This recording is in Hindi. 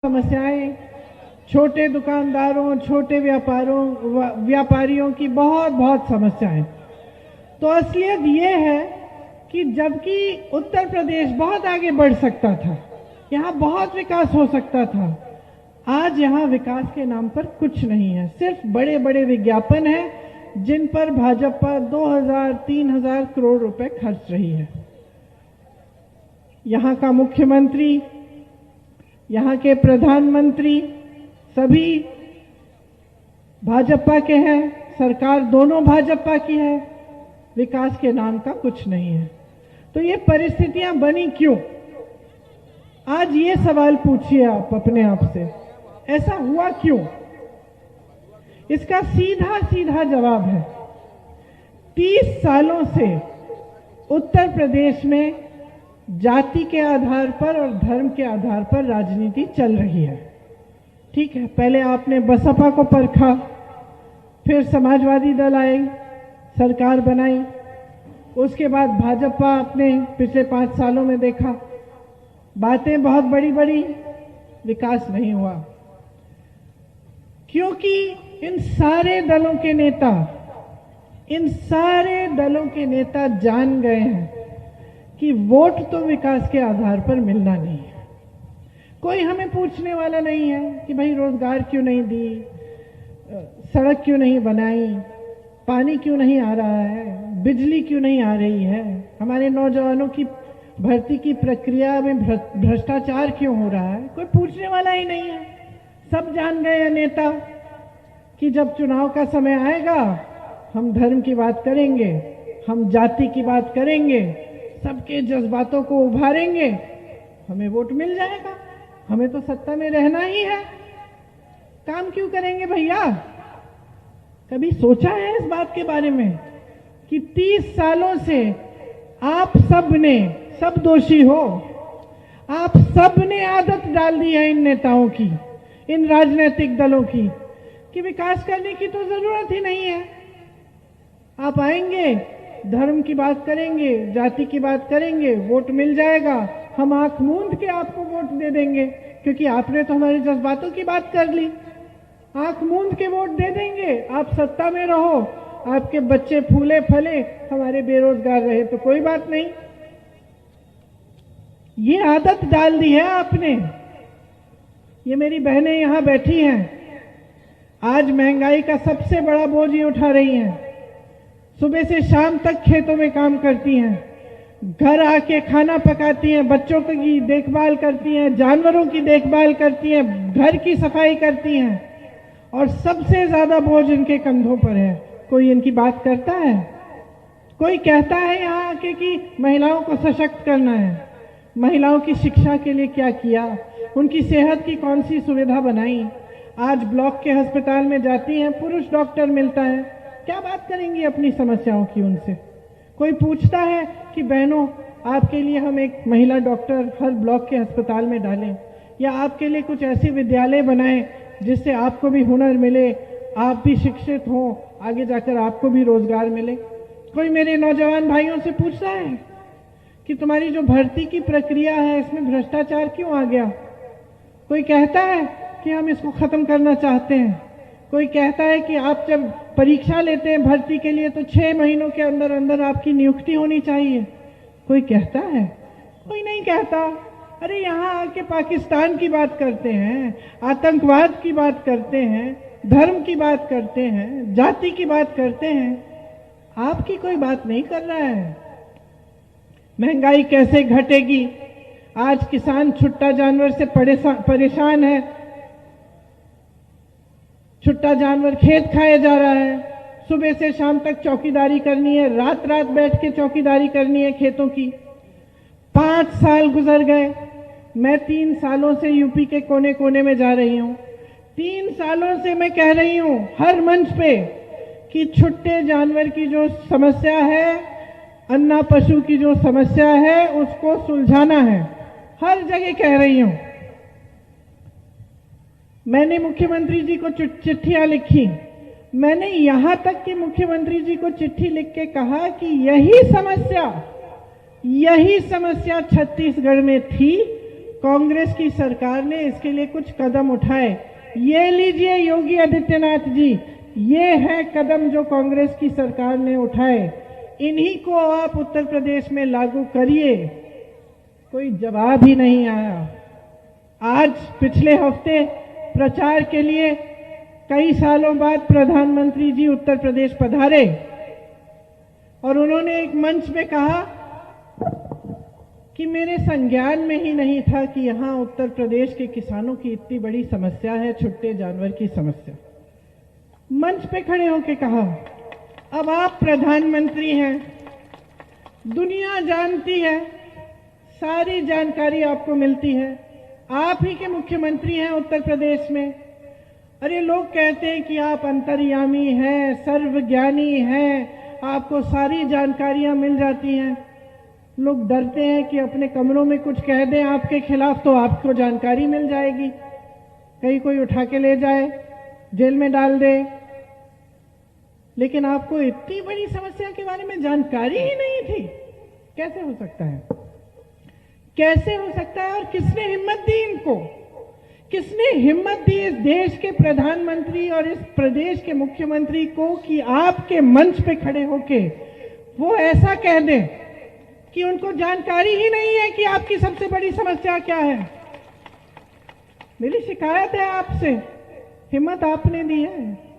समस्याएं छोटे दुकानदारों, छोटे व्यापारियों की बहुत बहुत समस्याएं। तो असलियत ये है कि जबकि उत्तर प्रदेश बहुत आगे बढ़ सकता था, यहाँ बहुत विकास हो सकता था, आज यहाँ विकास के नाम पर कुछ नहीं है। सिर्फ बड़े बड़े विज्ञापन हैं जिन पर भाजपा 2000-3000 करोड़ रुपए खर्च रही है। यहाँ का मुख्यमंत्री, यहाँ के प्रधानमंत्री सभी भाजपा के हैं, सरकार दोनों भाजपा की है, विकास के नाम का कुछ नहीं है। तो ये परिस्थितियां बनी क्यों? आज ये सवाल पूछिए आप अपने आप से, ऐसा हुआ क्यों? इसका सीधा सीधा जवाब है, 30 सालों से उत्तर प्रदेश में जाति के आधार पर और धर्म के आधार पर राजनीति चल रही है। ठीक है, पहले आपने बसपा को परखा, फिर समाजवादी दल आई, सरकार बनाई, उसके बाद भाजपा आपने पिछले 5 सालों में देखा, बातें बहुत बड़ी बड़ी, विकास नहीं हुआ। क्योंकि इन सारे दलों के नेता जान गए हैं कि वोट तो विकास के आधार पर मिलना नहीं है। कोई हमें पूछने वाला नहीं है कि भाई रोजगार क्यों नहीं दी, सड़क क्यों नहीं बनाई, पानी क्यों नहीं आ रहा है, बिजली क्यों नहीं आ रही है, हमारे नौजवानों की भर्ती की प्रक्रिया में भ्रष्टाचार क्यों हो रहा है। कोई पूछने वाला ही नहीं है। सब जान गए हैं नेता कि जब चुनाव का समय आएगा हम धर्म की बात करेंगे, हम जाति की बात करेंगे, सबके जज्बातों को उभारेंगे, हमें वोट मिल जाएगा, हमें तो सत्ता में रहना ही है। काम क्यों करेंगे भैया? कभी सोचा है इस बात के बारे में कि 30 सालों से आप सब दोषी हो, आप सब ने आदत डाल दी है इन नेताओं की, इन राजनीतिक दलों की, कि विकास करने की तो जरूरत ही नहीं है। आप आएंगे, धर्म की बात करेंगे, जाति की बात करेंगे, वोट मिल जाएगा, हम आंख मूंद के आपको वोट दे देंगे क्योंकि आपने तो हमारे जज्बातों की बात कर ली। आंख मूंद के वोट दे देंगे, आप सत्ता में रहो, आपके बच्चे फूले फले, हमारे बेरोजगार रहे तो कोई बात नहीं। ये आदत डाल दी है आपने। ये मेरी बहनें यहां बैठी हैं, आज महंगाई का सबसे बड़ा बोझ ये उठा रही हैं। सुबह से शाम तक खेतों में काम करती हैं, घर आके खाना पकाती हैं, बच्चों की देखभाल करती हैं, जानवरों की देखभाल करती हैं, घर की सफाई करती हैं, और सबसे ज्यादा बोझ इनके कंधों पर है। कोई इनकी बात करता है? कोई कहता है यहाँ आके कि महिलाओं को सशक्त करना है, महिलाओं की शिक्षा के लिए क्या किया, उनकी सेहत की कौन सी सुविधा बनाई? आज ब्लॉक के अस्पताल में जाती हैं, पुरुष डॉक्टर मिलता है, क्या बात करेंगी अपनी समस्याओं की उनसे? कोई पूछता है कि बहनों आपके लिए हम एक महिला डॉक्टर हर ब्लॉक के अस्पताल में डालें, या आपके लिए कुछ ऐसे विद्यालय बनाएं जिससे आपको भी हुनर मिले, आप भी शिक्षित हो, आगे जाकर आपको भी रोजगार मिले? कोई मेरे नौजवान भाइयों से पूछता है कि तुम्हारी जो भर्ती की प्रक्रिया है इसमें भ्रष्टाचार क्यों आ गया? कोई कहता है कि हम इसको खत्म करना चाहते हैं। कोई कहता है कि आप जब परीक्षा लेते हैं भर्ती के लिए तो 6 महीनों के अंदर अंदर आपकी नियुक्ति होनी चाहिए। कोई कहता है? कोई नहीं कहता। अरे यहाँ आके पाकिस्तान की बात करते हैं, आतंकवाद की बात करते हैं, धर्म की बात करते हैं, जाति की बात करते हैं, आपकी कोई बात नहीं कर रहा है। महंगाई कैसे घटेगी? आज किसान छुट्टा जानवर से परेशान है, छुट्टा जानवर खेत खाया जा रहा है, सुबह से शाम तक चौकीदारी करनी है, रात रात बैठ के चौकीदारी करनी है खेतों की। 5 साल गुजर गए, मैं 3 सालों से यूपी के कोने कोने में जा रही हूं। 3 सालों से मैं कह रही हूं हर मंच पे कि छुट्टे जानवर की जो समस्या है, अन्ना पशु की जो समस्या है, उसको सुलझाना है। हर जगह कह रही हूं। मैंने मुख्यमंत्री जी को चिट्ठियां लिखी, मैंने यहां तक कि मुख्यमंत्री जी को चिट्ठी लिख के कहा कि यही समस्या छत्तीसगढ़ में थी, कांग्रेस की सरकार ने इसके लिए कुछ कदम उठाए। ये लीजिए योगी आदित्यनाथ जी, ये है कदम जो कांग्रेस की सरकार ने उठाए, इन्हीं को आप उत्तर प्रदेश में लागू करिए। कोई जवाब ही नहीं आया। आज पिछले हफ्ते प्रचार के लिए कई सालों बाद प्रधानमंत्री जी उत्तर प्रदेश पधारे और उन्होंने एक मंच में कहा कि मेरे संज्ञान में ही नहीं था कि यहां उत्तर प्रदेश के किसानों की इतनी बड़ी समस्या है, छुट्टे जानवर की समस्या। मंच पे खड़े होकर कहा। अब आप प्रधानमंत्री हैं, दुनिया जानती है, सारी जानकारी आपको मिलती है, आप ही के मुख्यमंत्री हैं उत्तर प्रदेश में। अरे लोग कहते हैं कि आप अंतर्यामी हैं, सर्वज्ञानी हैं, आपको सारी जानकारियां मिल जाती हैं। लोग डरते हैं कि अपने कमरों में कुछ कह दें आपके खिलाफ तो आपको जानकारी मिल जाएगी, कहीं कोई उठा के ले जाए, जेल में डाल दे। लेकिन आपको इतनी बड़ी समस्या के बारे में जानकारी ही नहीं थी। कैसे हो सकता है? कैसे हो सकता है? और किसने हिम्मत दी इनको? किसने हिम्मत दी इस देश के प्रधानमंत्री और इस प्रदेश के मुख्यमंत्री को कि आपके मंच पे खड़े होके वो ऐसा कह दें कि उनको जानकारी ही नहीं है कि आपकी सबसे बड़ी समस्या क्या है? मेरी शिकायत है आपसे, हिम्मत आपने दी है।